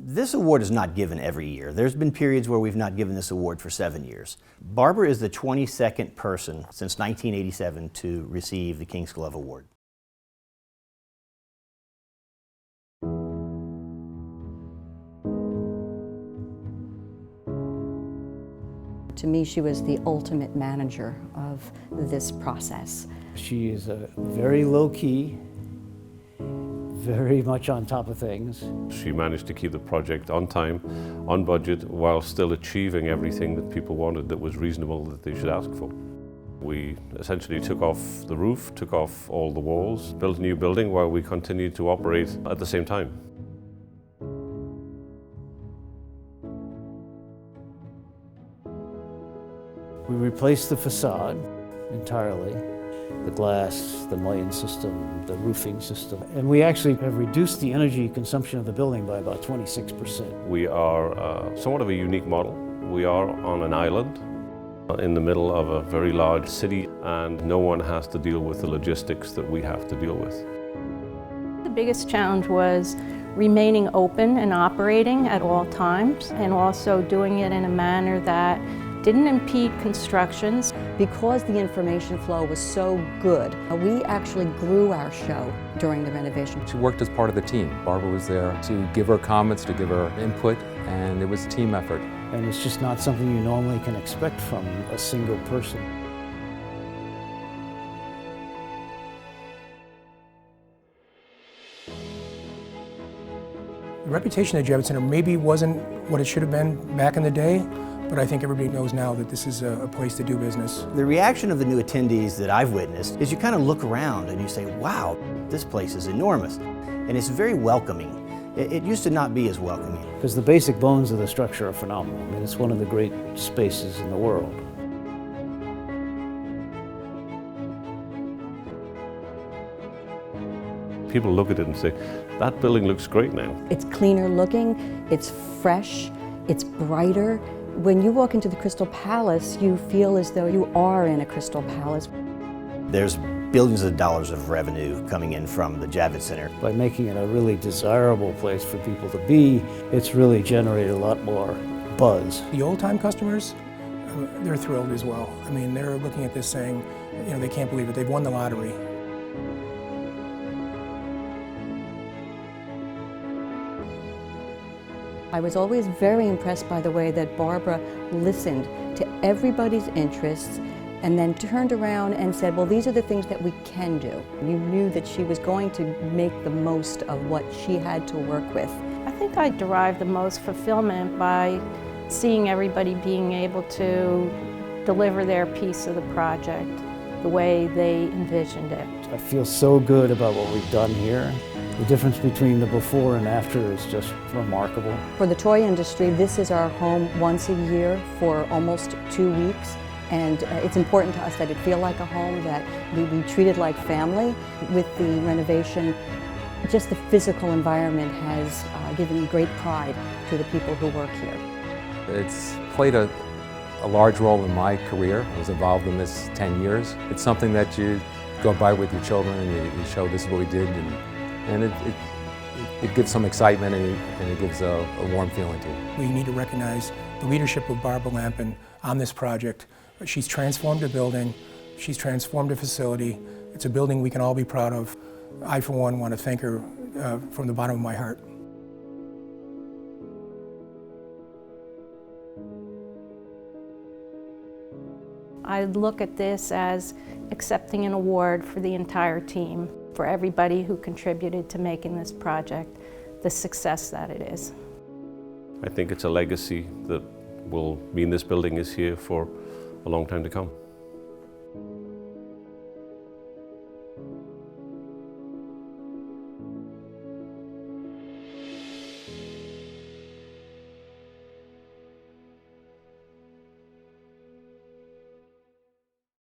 This award is not given every year. There's been periods where we've not given this award for 7 years. Barbara is the 22nd person since 1987 to receive the King's Glove Award. To me, she was the ultimate manager of this process. She is very low-key, very much on top of things. She managed to keep the project on time, on budget, while still achieving everything that people wanted that was reasonable that they should ask for. We essentially took off the roof, took off all the walls, built a new building while we continued to operate at the same time. We replaced the facade entirely, the glass, the mullion system, the roofing system, and we actually have reduced the energy consumption of the building by about 26%. We are somewhat of a unique model. We are on an island in the middle of a very large city, and no one has to deal with the logistics that we have to deal with. The biggest challenge was remaining open and operating at all times, and also doing it in a manner that didn't impede constructions. Because the information flow was so good, we actually grew our show during the renovation. She worked as part of the team. Barbara was there to give her comments, to give her input, and it was a team effort. And it's just not something you normally can expect from a single person. The reputation of the Javits Center maybe wasn't what it should have been back in the day, but I think everybody knows now that this is a place to do business. The reaction of the new attendees that I've witnessed is you kind of look around and you say, wow, this place is enormous. And it's very welcoming. It used to not be as welcoming. Because the basic bones of the structure are phenomenal. I mean, it's one of the great spaces in the world. People look at it and say, that building looks great now. It's cleaner looking, it's fresh, it's brighter. When you walk into the Crystal Palace, you feel as though you are in a Crystal Palace. There's billions of dollars of revenue coming in from the Javits Center. By making it a really desirable place for people to be, it's really generated a lot more buzz. The old-time customers, they're thrilled as well. I mean, they're looking at this saying, you know, they can't believe it. They've won the lottery. I was always very impressed by the way that Barbara listened to everybody's interests and then turned around and said, well, these are the things that we can do. You knew that she was going to make the most of what she had to work with. I think I derived the most fulfillment by seeing everybody being able to deliver their piece of the project the way they envisioned it. I feel so good about what we've done here. The difference between the before and after is just remarkable. For the toy industry, this is our home once a year for almost 2 weeks. And it's important to us that it feel like a home, that we treat it like family. With the renovation, just the physical environment has given great pride to the people who work here. It's played a large role in my career. I was involved in this 10 years. It's something that you go by with your children and you show this is what we did, and it gives some excitement and it gives a warm feeling to it. We need to recognize the leadership of Barbara Lampen on this project. She's transformed a building, she's transformed a facility. It's a building we can all be proud of. I, for one, want to thank her from the bottom of my heart. I look at this as accepting an award for the entire team, for everybody who contributed to making this project the success that it is. I think it's a legacy that will mean this building is here for a long time to come.